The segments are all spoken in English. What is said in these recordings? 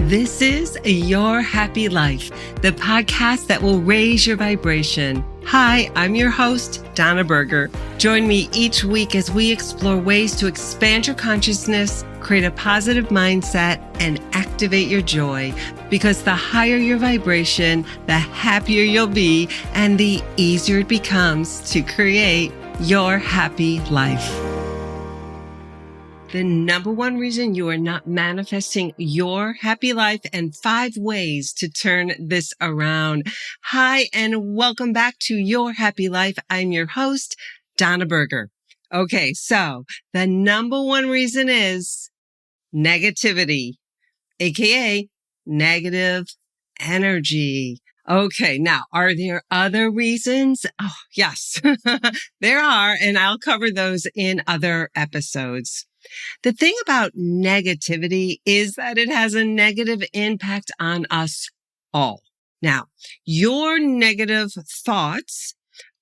This is Your Happy Life, the podcast that will raise your vibration. Hi, I'm your host, Donna Berger. Join me each week as we explore ways to expand your consciousness, create a positive mindset, and activate your joy. Because the higher your vibration, the happier you'll be, and the easier it becomes to create your happy life. The number one reason you are not manifesting your happy life, and 5 ways to turn this around. Hi, and welcome back to Your Happy Life. I'm your host, Donna Berger. Okay, so the number one reason is negativity, aka negative energy. Okay, now, are there other reasons? Oh, yes, there are, and I'll cover those in other episodes. The thing about negativity is that it has a negative impact on us all. Now, your negative thoughts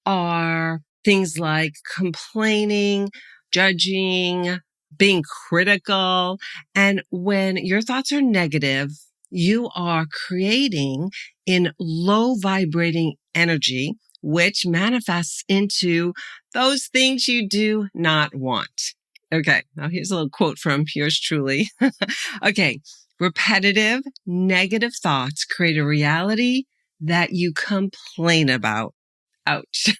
are things like complaining, judging, being critical. And when your thoughts are negative, you are creating in low vibrating energy, which manifests into those things you do not want. Okay, now here's a little quote from yours truly. Okay, repetitive negative thoughts create a reality that you complain about. Ouch.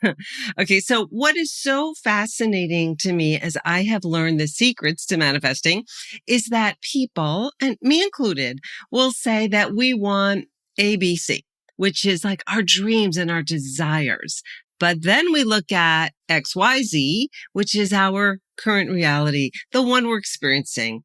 Okay, so what is so fascinating to me as I have learned the secrets to manifesting is that people, and me included, will say that we want ABC, which is like our dreams and our desires. But then we look at XYZ, which is our current reality, the one we're experiencing,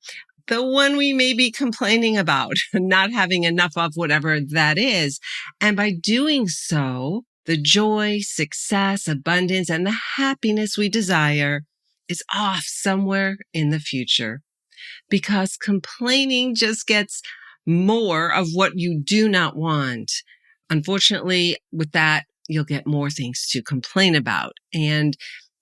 the one we may be complaining about, not having enough of, whatever that is. And by doing so, the joy, success, abundance, and the happiness we desire is off somewhere in the future. Because complaining just gets more of what you do not want. Unfortunately, with that, you'll get more things to complain about. And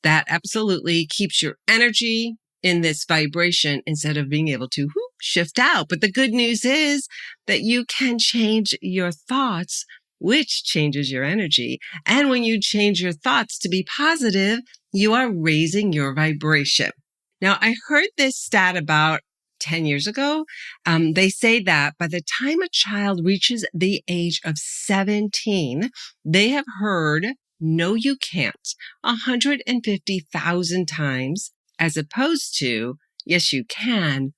that absolutely keeps your energy in this vibration instead of being able to shift out. But the good news is that you can change your thoughts, which changes your energy. And when you change your thoughts to be positive, you are raising your vibration. Now, I heard this stat about 10 years ago. They say that by the time a child reaches the age of 17, they have heard, "No, you can't," 150,000 times, as opposed to, "Yes, you can,"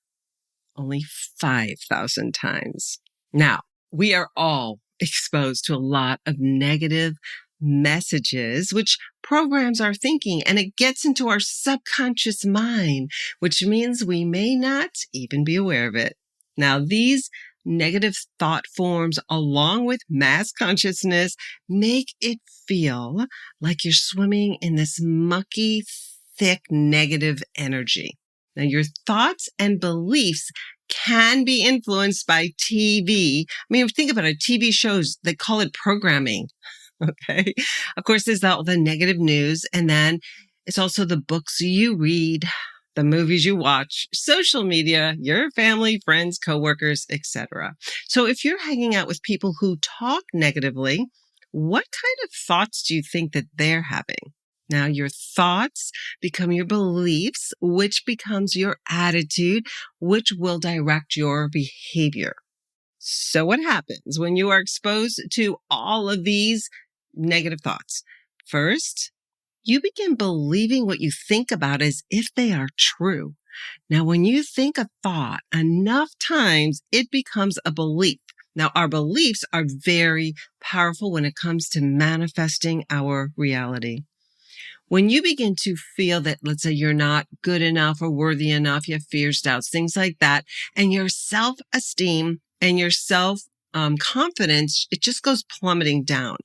only 5,000 times. Now, we are all exposed to a lot of negative messages, which programs our thinking, and it gets into our subconscious mind, which means we may not even be aware of it. Now, these negative thought forms, along with mass consciousness, make it feel like you're swimming in this mucky, thick, negative energy. Now, your thoughts and beliefs can be influenced by TV. I mean, think about it. TV shows, they call it programming. Okay. Of course, there's all the negative news. And then it's also the books you read, the movies you watch, social media, your family, friends, coworkers, etc. So if you're hanging out with people who talk negatively, what kind of thoughts do you think that they're having? Now, your thoughts become your beliefs, which becomes your attitude, which will direct your behavior. So what happens when you are exposed to all of these negative thoughts? First, you begin believing what you think about as if they are true. Now, when you think a thought enough times, it becomes a belief. Now, our beliefs are very powerful when it comes to manifesting our reality. When you begin to feel that, let's say you're not good enough or worthy enough, you have fears, doubts, things like that, and your self-esteem and your self-confidence, it just goes plummeting down.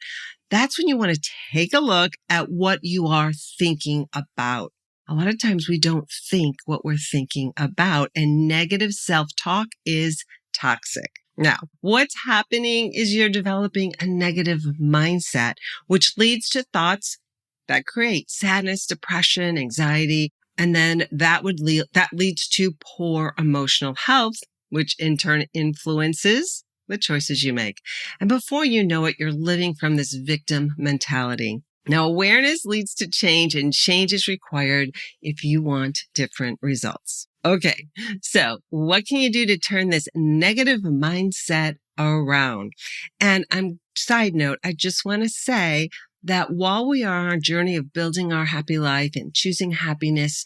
That's when you want to take a look at what you are thinking about. A lot of times we don't think what we're thinking about, and negative self-talk is toxic. Now, what's happening is you're developing a negative mindset, which leads to thoughts that create sadness, depression, anxiety, and then that leads to poor emotional health, which in turn influences the choices you make. And before you know it, you're living from this victim mentality. Now, awareness leads to change, and change is required if you want different results. Okay, so what can you do to turn this negative mindset around? And side note, I just want to say that while we are on our journey of building our happy life and choosing happiness,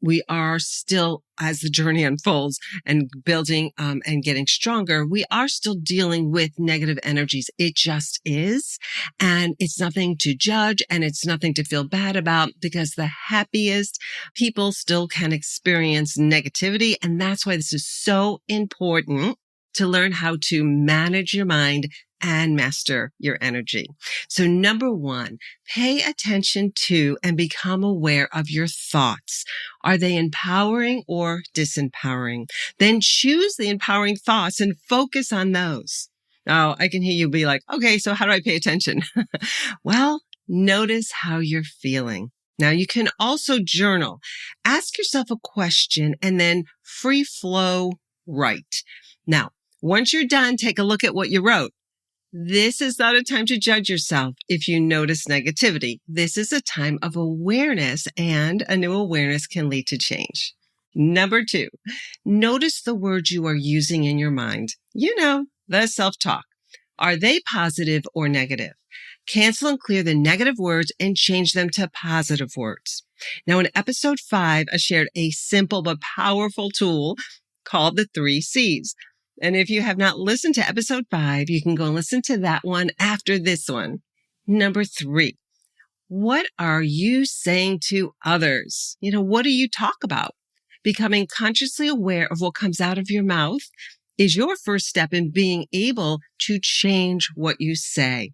we are still, as the journey unfolds and building and getting stronger, we are still dealing with negative energies. It just is. And it's nothing to judge and it's nothing to feel bad about, because the happiest people still can experience negativity. And that's why this is so important to learn how to manage your mind and master your energy. So number one, pay attention to and become aware of your thoughts. Are they empowering or disempowering? Then choose the empowering thoughts and focus on those. Now, I can hear you be like, okay, so how do I pay attention? Well, notice how you're feeling. Now, you can also journal. Ask yourself a question and then free flow write. Now, once you're done, take a look at what you wrote. This is not a time to judge yourself if you notice negativity. This is a time of awareness, and a new awareness can lead to change. Number two, notice the words you are using in your mind. You know, the self-talk. Are they positive or negative? Cancel and clear the negative words and change them to positive words. Now, in episode 5, I shared a simple but powerful tool called the 3 C's. And if you have not listened to episode 5, you can go and listen to that one after this one. Number 3, what are you saying to others? You know, what do you talk about? Becoming consciously aware of what comes out of your mouth is your first step in being able to change what you say.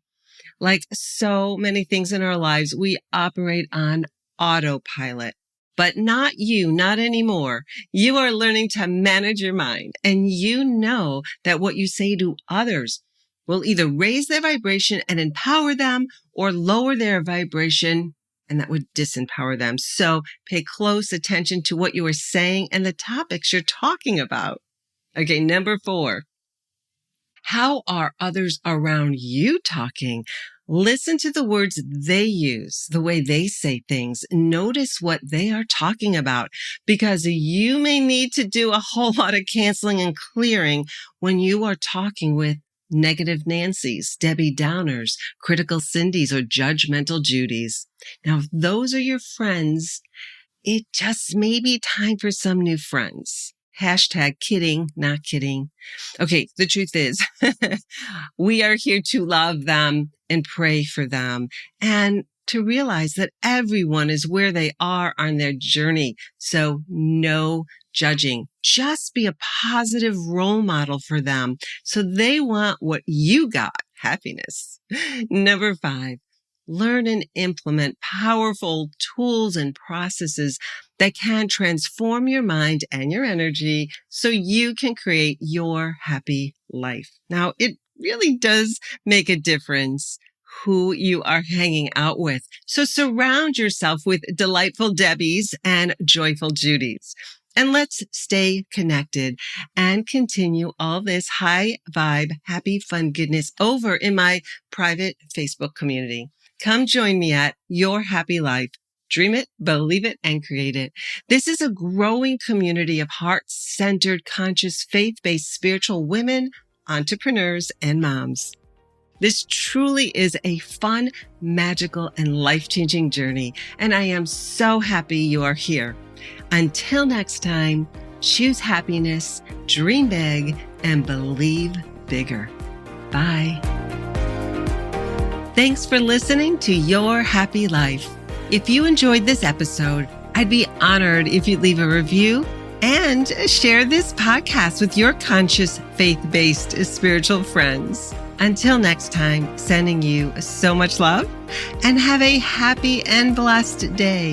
Like so many things in our lives, we operate on autopilot. But not you, not anymore. You are learning to manage your mind, and you know that what you say to others will either raise their vibration and empower them or lower their vibration, and that would disempower them. So pay close attention to what you are saying and the topics you're talking about. Okay, number 4. How are others around you talking? Listen to the words they use, the way they say things. Notice what they are talking about, because you may need to do a whole lot of canceling and clearing when you are talking with negative Nancys, Debbie Downers, critical Cindys, or judgmental Judys. Now, if those are your friends, it just may be time for some new friends. Hashtag kidding, not kidding. Okay, the truth is, we are here to love them and pray for them, and to realize that everyone is where they are on their journey. So no judging. Just be a positive role model for them so they want what you got, happiness. Number 5. Learn and implement powerful tools and processes that can transform your mind and your energy so you can create your happy life. Now, it really does make a difference who you are hanging out with. So surround yourself with delightful Debbies and joyful Judys. And let's stay connected and continue all this high vibe, happy, fun goodness over in my private Facebook community. Come join me at Your Happy Life. Dream it, believe it, and create it. This is a growing community of heart-centered, conscious, faith-based spiritual women, entrepreneurs, and moms. This truly is a fun, magical, and life-changing journey, and I am so happy you are here. Until next time, choose happiness, dream big, and believe bigger. Bye. Thanks for listening to Your Happy Life. If you enjoyed this episode, I'd be honored if you'd leave a review and share this podcast with your conscious, faith-based spiritual friends. Until next time, sending you so much love and have a happy and blessed day.